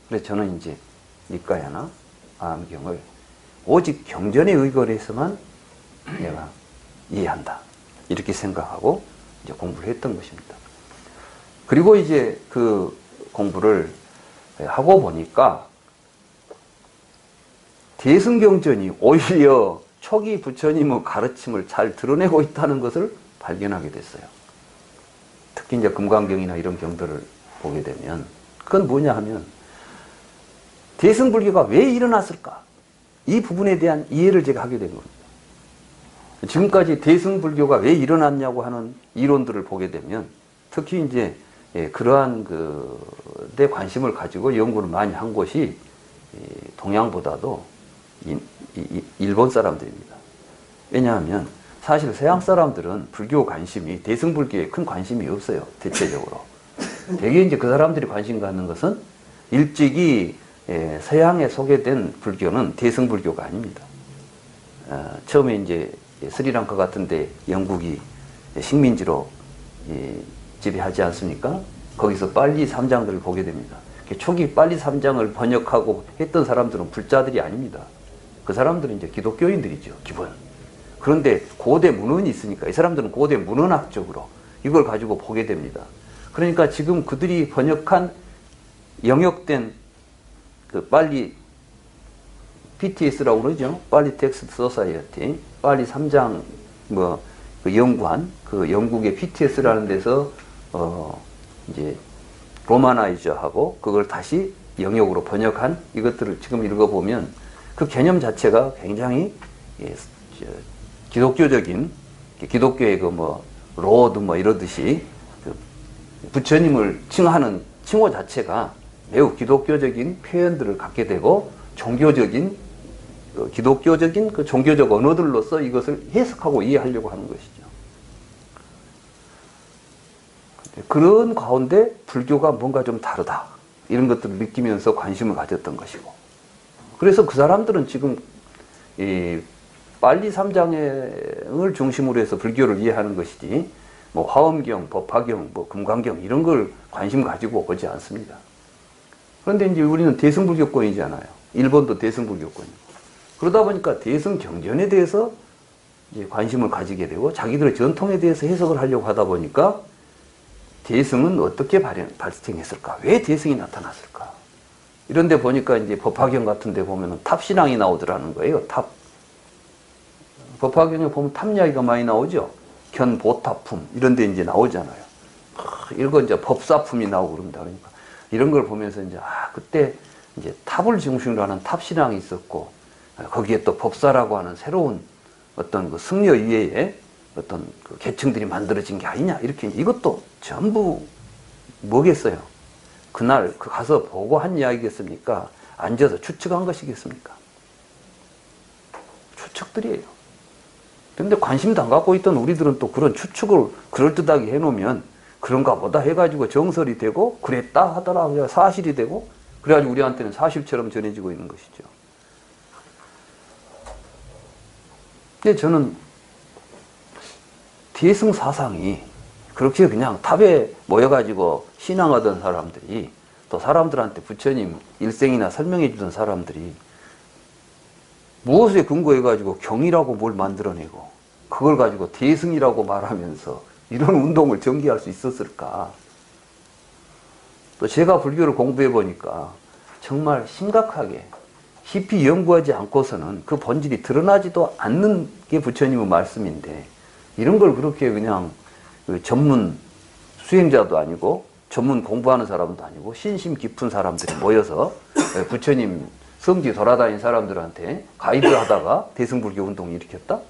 그래서 저는 이제 니까야나 암경을 오직 경전에 의거를 해서만 내가 이해한다. 이렇게 생각하고 이제 공부를 했던 것입니다. 그리고 이제 그 공부를 하고 보니까 대승경전이 오히려 초기 부처님의 가르침을 잘 드러내고 있다는 것을 발견하게 됐어요. 특히 이제 금강경이나 이런 경들을 보게 되면 그건 뭐냐 하면 대승불교가 왜 일어났을까? 이 부분에 대한 이해를 제가 하게 된 겁니다. 지금까지 대승불교가 왜 일어났냐고 하는 이론들을 보게 되면 특히 이제 그러한 데 관심을 가지고 연구를 많이 한 곳이 동양보다도 일본 사람들입니다. 왜냐하면 사실 서양 사람들은 불교 관심이 대승불교에 큰 관심이 없어요. 대체적으로. 대개 이제 그 사람들이 관심 갖는 것은 일찍이 서양에 소개된 불교는 대승불교가 아닙니다. 처음에 이제 스리랑카 같은데 영국이 식민지로 지배하지 않습니까? 거기서 빨리 삼장들을 보게 됩니다. 초기 빨리 삼장을 번역하고 했던 사람들은 불자들이 아닙니다. 그 사람들은 이제 기독교인들이죠, 기본. 그런데 고대 문헌이 있으니까 이 사람들은 고대 문헌학적으로 이걸 가지고 보게 됩니다. 그러니까 지금 그들이 번역한 영역된 빨리 PTS라고 그러죠. 빨리 텍스트 소사이어티, 빨리 3장 그 연구한 그 영국의 PTS라는 데서 이제 로마나이저하고 그걸 다시 영역으로 번역한 이것들을 지금 읽어보면 그 개념 자체가 굉장히 기독교적인 기독교의 로드 이러듯이 부처님을 칭하는 칭호 자체가 매우 기독교적인 표현들을 갖게 되고 종교적인 기독교적인 그 종교적 언어들로서 이것을 해석하고 이해하려고 하는 것이죠. 그런 가운데 불교가 뭔가 좀 다르다 이런 것들을 느끼면서 관심을 가졌던 것이고, 그래서 그 사람들은 지금 이 빨리 삼장을 중심으로 해서 불교를 이해하는 것이지 화엄경, 법화경, 금강경 이런 걸 관심 가지고 보지 않습니다. 그런데 이제 우리는 대승불교권이잖아요. 일본도 대승불교권이고. 그러다 보니까 대승경전에 대해서 이제 관심을 가지게 되고 자기들의 전통에 대해서 해석을 하려고 하다 보니까 대승은 어떻게 발생했을까? 왜 대승이 나타났을까? 이런 데 보니까 이제 법화경 같은 데 보면은 탑신앙이 나오더라는 거예요. 탑. 법화경에 보면 탑 이야기가 많이 나오죠. 견보탑품 이런 데 이제 나오잖아요. 이런 이제 법사품이 나오고 그럽니다. 그러니까 이런 걸 보면서 이제 그때 이제 탑을 중심으로 하는 탑신앙이 있었고 거기에 또 법사라고 하는 새로운 어떤 그 승려 이외에 어떤 그 계층들이 만들어진 게 아니냐 이렇게 이것도 전부 뭐겠어요? 그날 가서 보고 한 이야기겠습니까? 앉아서 추측한 것이겠습니까? 추측들이에요. 그런데 관심도 안 갖고 있던 우리들은 또 그런 추측을 그럴듯하게 해놓으면 그런가 보다 해가지고 정설이 되고 그랬다 하더라 사실이 되고 그래가지고 우리한테는 사실처럼 전해지고 있는 것이죠. 근데 저는 대승 사상이 그렇게 그냥 탑에 모여가지고 신앙하던 사람들이 또 사람들한테 부처님 일생이나 설명해 주던 사람들이 무엇에 근거해가지고 경이라고 뭘 만들어내고 그걸 가지고 대승이라고 말하면서 이런 운동을 전개할 수 있었을까? 또 제가 불교를 공부해 보니까 정말 심각하게 깊이 연구하지 않고서는 그 본질이 드러나지도 않는 게 부처님의 말씀인데 이런 걸 그렇게 그냥 전문 수행자도 아니고 전문 공부하는 사람도 아니고 신심 깊은 사람들이 모여서 부처님 성지 돌아다닌 사람들한테 가이드를 하다가 대승불교 운동을 일으켰다?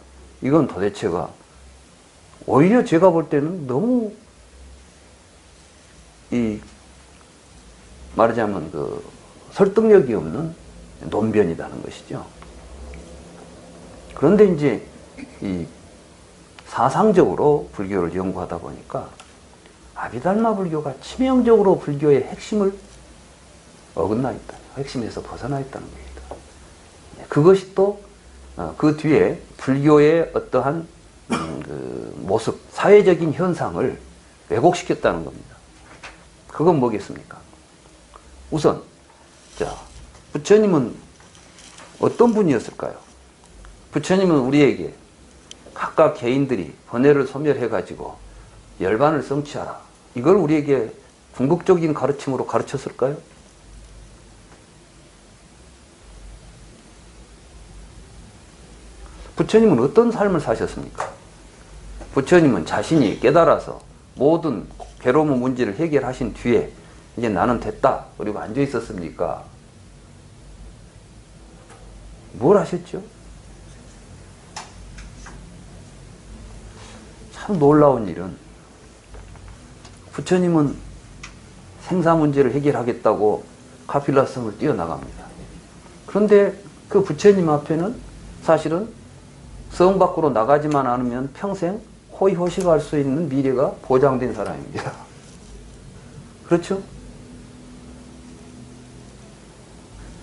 이건 도대체가 오히려 제가 볼 때는 너무 말하자면 설득력이 없는 논변이라는 것이죠. 그런데 이제 사상적으로 불교를 연구하다 보니까 아비달마 불교가 치명적으로 불교의 핵심을 어긋나 있다. 핵심에서 벗어나 있다는 겁니다. 그것이 또 그 뒤에 불교의 어떠한 모습, 사회적인 현상을 왜곡시켰다는 겁니다. 그건 뭐겠습니까? 우선 부처님은 어떤 분이었을까요? 부처님은 우리에게 각각 개인들이 번뇌를 소멸해가지고 열반을 성취하라. 이걸 우리에게 궁극적인 가르침으로 가르쳤을까요? 부처님은 어떤 삶을 사셨습니까? 부처님은 자신이 깨달아서 모든 괴로움의 문제를 해결하신 뒤에 이제 나는 됐다. 그리고 앉아 있었습니까? 뭘 하셨죠? 참 놀라운 일은 부처님은 생사 문제를 해결하겠다고 가필라성을 뛰어나갑니다. 그런데 그 부처님 앞에는 사실은 성 밖으로 나가지만 않으면 평생 호의호식할 수 있는 미래가 보장된 사람입니다. 그렇죠?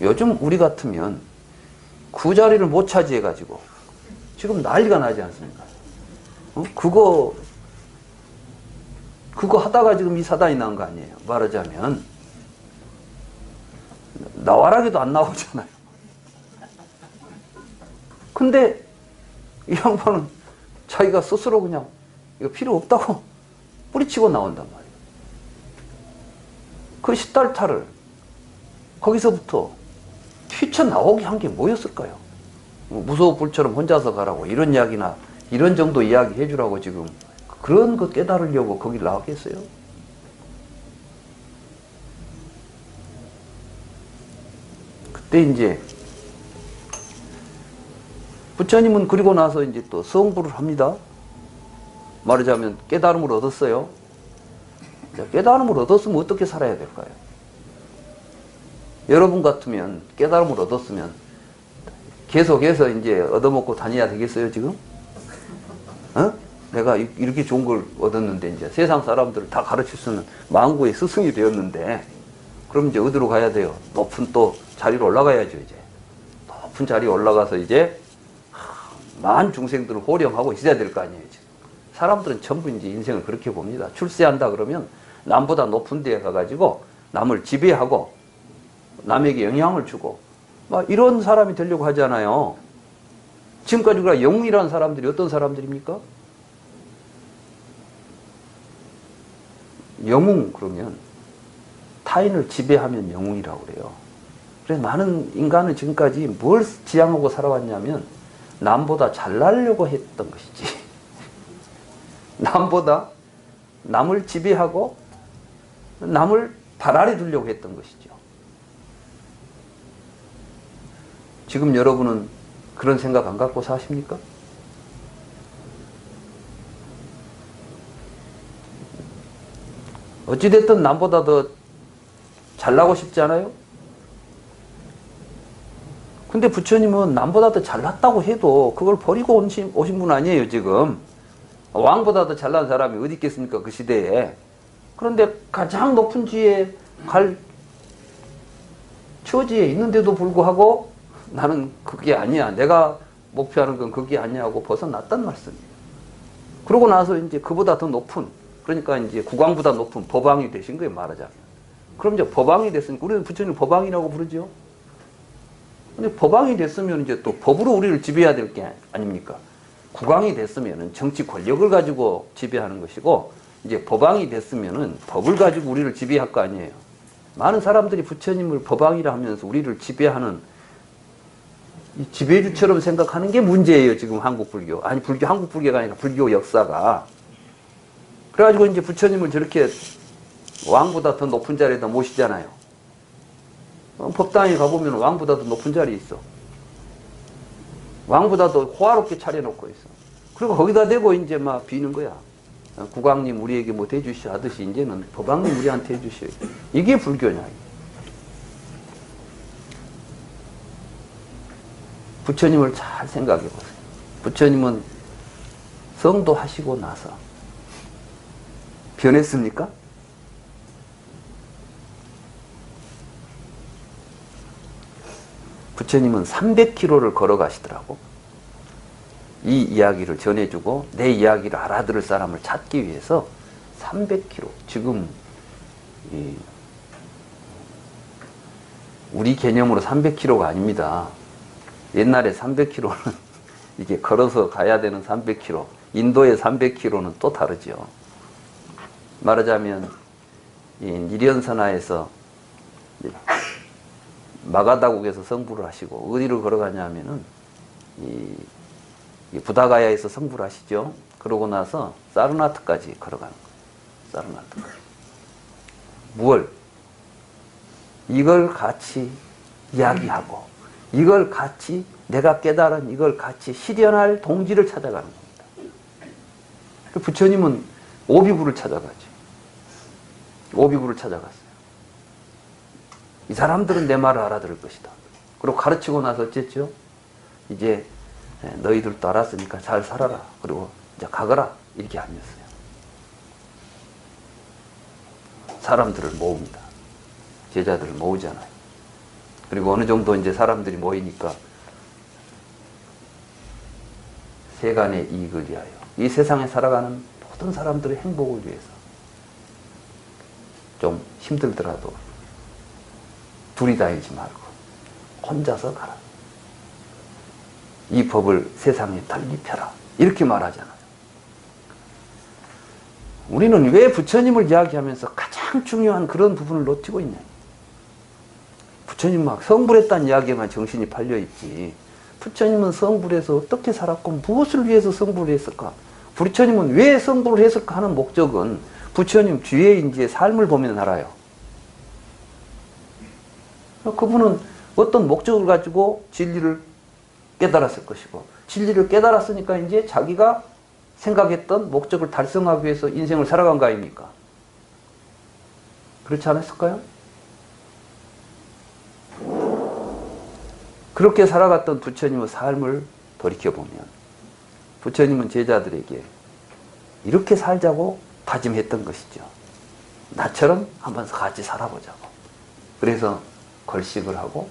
요즘 우리 같으면 그 자리를 못 차지해가지고 지금 난리가 나지 않습니까? 그거 하다가 지금 이 사단이 난 거 아니에요. 말하자면 나와라기도 안 나오잖아요. 근데 이 양반은 자기가 스스로 그냥 이거 필요 없다고 뿌리치고 나온단 말이에요. 그 시달타를 거기서부터 튀쳐나오게 한 게 뭐였을까요? 무소호 불처럼 혼자서 가라고 이런 이야기나 이런 정도 이야기 해주라고 지금 그런 거 깨달으려고 거기를 나왔겠어요? 그때 이제 부처님은 그리고 나서 이제 또 성불을 합니다. 말하자면 깨달음을 얻었어요. 깨달음을 얻었으면 어떻게 살아야 될까요? 여러분 같으면 깨달음을 얻었으면 계속해서 이제 얻어먹고 다녀야 되겠어요, 지금? 내가 이렇게 좋은 걸 얻었는데 이제 세상 사람들을 다 가르칠 수 있는 망고의 스승이 되었는데 그럼 이제 어디로 가야 돼요? 높은 또 자리로 올라가야죠, 이제. 높은 자리에 올라가서 이제 많은 중생들을 호령하고 있어야 될 거 아니에요, 지금. 사람들은 전부 이제 인생을 그렇게 봅니다. 출세한다 그러면 남보다 높은 데에 가가지고 남을 지배하고 남에게 영향을 주고 막 이런 사람이 되려고 하잖아요. 지금까지 우리가 영웅이라는 사람들이 어떤 사람들입니까? 영웅 그러면 타인을 지배하면 영웅이라고 그래요. 그래서 많은 인간은 지금까지 뭘 지향하고 살아왔냐면 남보다 잘나려고 했던 것이지. 남보다 남을 지배하고 남을 발아래 두려고 했던 것이죠. 지금 여러분은 그런 생각 안 갖고 사십니까? 어찌됐든 남보다 더 잘나고 싶지 않아요? 근데 부처님은 남보다 더 잘났다고 해도 그걸 버리고 오신 분 아니에요, 지금. 왕보다 더 잘난 사람이 어디 있겠습니까, 그 시대에. 그런데 가장 높은 지에 갈 처지에 있는데도 불구하고 나는 그게 아니야. 내가 목표하는 건 그게 아니야 하고 벗어났단 말씀이에요. 그러고 나서 이제 그보다 더 높은, 그러니까 이제 국왕보다 높은 법왕이 되신 거예요, 말하자면. 그럼 이제 법왕이 됐으니까, 우리는 부처님 법왕이라고 부르죠. 근데 법왕이 됐으면 이제 또 법으로 우리를 지배해야 될 게 아닙니까? 국왕이 됐으면은 정치 권력을 가지고 지배하는 것이고, 이제 법왕이 됐으면은 법을 가지고 우리를 지배할 거 아니에요. 많은 사람들이 부처님을 법왕이라 하면서 우리를 지배하는 이 지배주처럼 생각하는 게 문제예요, 지금 한국 불교. 아니, 한국 불교가 아니라 불교 역사가. 그래가지고 이제 부처님을 저렇게 왕보다 더 높은 자리에다 모시잖아요. 법당에 가보면 왕보다 더 높은 자리에 있어. 왕보다 더 호화롭게 차려놓고 있어. 그리고 거기다 대고 이제 막 비는 거야. 국왕님 우리에게 뭐 대주시오 하듯이 이제는 법왕님 우리한테 해주시오. 이게 불교냐. 부처님을 잘 생각해 보세요. 부처님은 성도하시고 나서 변했습니까? 부처님은 300km를 걸어가시더라고. 이 이야기를 전해주고 내 이야기를 알아들을 사람을 찾기 위해서 300km. 지금 우리 개념으로 300km가 아닙니다. 옛날에 300km는 이게 걸어서 가야 되는 300km, 인도의 300km는 또 다르죠. 말하자면 이 니련선하에서 마가다국에서 성불을 하시고 어디를 걸어가냐면은 이 부다가야에서 성불을 하시죠. 그러고 나서 사르나트까지 걸어가는 거예요. 사르나트까지. 무얼? 이걸 같이 이야기하고 이걸 같이 내가 깨달은 이걸 같이 실현할 동지를 찾아가는 겁니다. 부처님은 오비구를 찾아가죠. 오비구를 찾아갔어요. 이 사람들은 내 말을 알아들을 것이다. 그리고 가르치고 나서 어쨌죠? 이제 너희들도 알았으니까 잘 살아라. 그리고 이제 가거라. 이렇게 아니었어요. 사람들을 모읍니다. 제자들을 모으잖아요. 그리고 어느 정도 이제 사람들이 모이니까 세간의 이익을 위하여, 이 세상에 살아가는 모든 사람들의 행복을 위해서 좀 힘들더라도 둘이 다니지 말고 혼자서 가라. 이 법을 세상에 널리 펴라. 이렇게 말하잖아요. 우리는 왜 부처님을 이야기하면서 가장 중요한 그런 부분을 놓치고 있냐. 부처님 막 성불했다는 이야기에만 정신이 팔려있지. 부처님은 성불해서 어떻게 살았고 무엇을 위해서 성불을 했을까? 부처님은 왜 성불을 했을까 하는 목적은 부처님 뒤에 이제 삶을 보면 알아요. 그분은 어떤 목적을 가지고 진리를 깨달았을 것이고, 진리를 깨달았으니까 이제 자기가 생각했던 목적을 달성하기 위해서 인생을 살아간 거 아닙니까? 그렇지 않았을까요? 그렇게 살아갔던 부처님의 삶을 돌이켜보면 부처님은 제자들에게 이렇게 살자고 다짐했던 것이죠. 나처럼 한번 같이 살아보자고. 그래서 걸식을 하고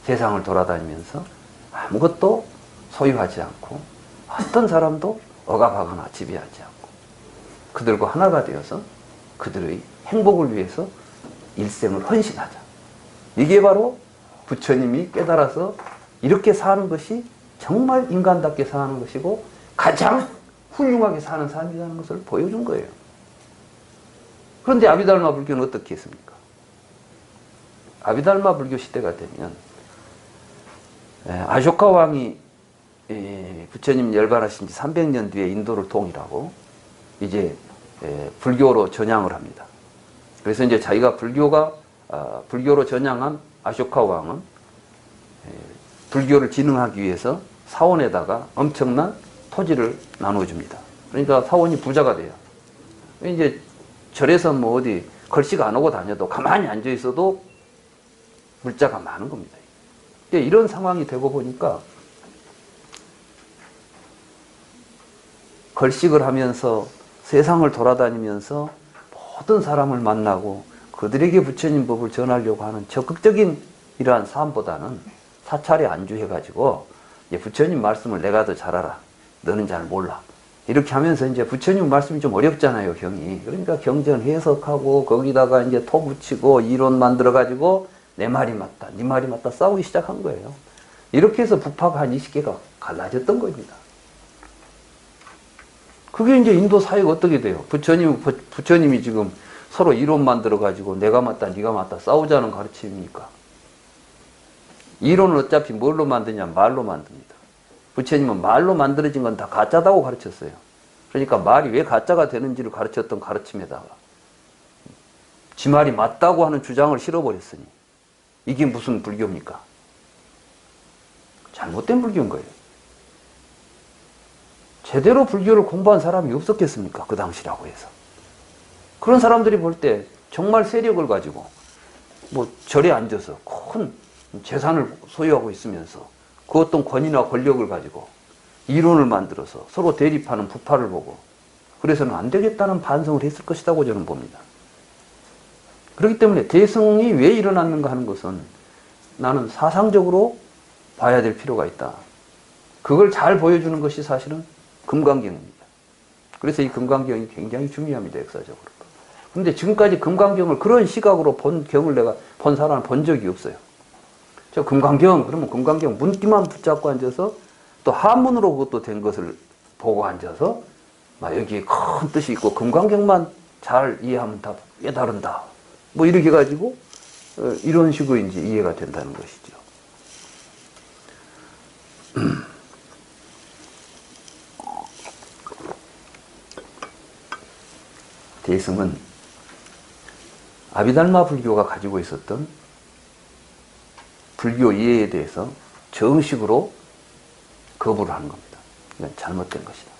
세상을 돌아다니면서 아무것도 소유하지 않고 어떤 사람도 억압하거나 지배하지 않고 그들과 하나가 되어서 그들의 행복을 위해서 일생을 헌신하자. 이게 바로 부처님이 깨달아서 이렇게 사는 것이 정말 인간답게 사는 것이고 가장 훌륭하게 사는 삶이라는 것을 보여준 거예요. 그런데 아비달마 불교는 어떻게 했습니까? 아비달마 불교 시대가 되면 아쇼카 왕이 부처님 열반하신 지 300년 뒤에 인도를 통일하고 이제 불교로 전향을 합니다. 그래서 이제 자기가 불교로 전향한 아쇼카 왕은 불교를 진흥하기 위해서 사원에다가 엄청난 토지를 나눠줍니다. 그러니까 사원이 부자가 돼요. 이제 절에서 뭐 어디 걸식 안 하고 다녀도 가만히 앉아 있어도 물자가 많은 겁니다. 이런 상황이 되고 보니까 걸식을 하면서 세상을 돌아다니면서 모든 사람을 만나고 그들에게 부처님 법을 전하려고 하는 적극적인 이러한 삶보다는 사찰에 안주해가지고 이제 부처님 말씀을 내가 더 잘 알아. 너는 잘 몰라. 이렇게 하면서 이제 부처님 말씀이 좀 어렵잖아요, 경이. 그러니까 경전 해석하고 거기다가 이제 토 붙이고 이론 만들어가지고 내 말이 맞다, 네 말이 맞다 싸우기 시작한 거예요. 이렇게 해서 부파가 한 20개가 갈라졌던 겁니다. 그게 이제 인도 사회가 어떻게 돼요? 부처님이 지금 서로 이론 만들어가지고 내가 맞다, 네가 맞다 싸우자는 가르침입니까? 이론은 어차피 뭘로 만드냐? 말로 만듭니다. 부처님은 말로 만들어진 건 다 가짜다고 가르쳤어요. 그러니까 말이 왜 가짜가 되는지를 가르쳤던 가르침에다가 지 말이 맞다고 하는 주장을 실어버렸으니 이게 무슨 불교입니까? 잘못된 불교인 거예요. 제대로 불교를 공부한 사람이 없었겠습니까? 그 당시라고 해서. 그런 사람들이 볼 때 정말 세력을 가지고 뭐 절에 앉아서 큰 재산을 소유하고 있으면서 그 어떤 권위나 권력을 가지고 이론을 만들어서 서로 대립하는 부파를 보고 그래서는 안 되겠다는 반성을 했을 것이라고 저는 봅니다. 그렇기 때문에 대승이 왜 일어났는가 하는 것은 나는 사상적으로 봐야 될 필요가 있다. 그걸 잘 보여주는 것이 사실은 금강경입니다. 그래서 이 금강경이 굉장히 중요합니다, 역사적으로. 그런데 지금까지 금강경을 그런 시각으로 본 경을 내가 본 사람을 본 적이 없어요. 저 금강경, 그러면 금강경 문기만 붙잡고 앉아서 또 한문으로 그것도 된 것을 보고 앉아서 막 여기에 큰 뜻이 있고 금강경만 잘 이해하면 다 깨달은다. 뭐 이렇게 해가지고 이런 식으로 이제 이해가 된다는 것이죠. 대승은 아비달마 불교가 가지고 있었던 불교 이해에 대해서 정식으로 거부를 하는 겁니다. 이건 잘못된 것이다.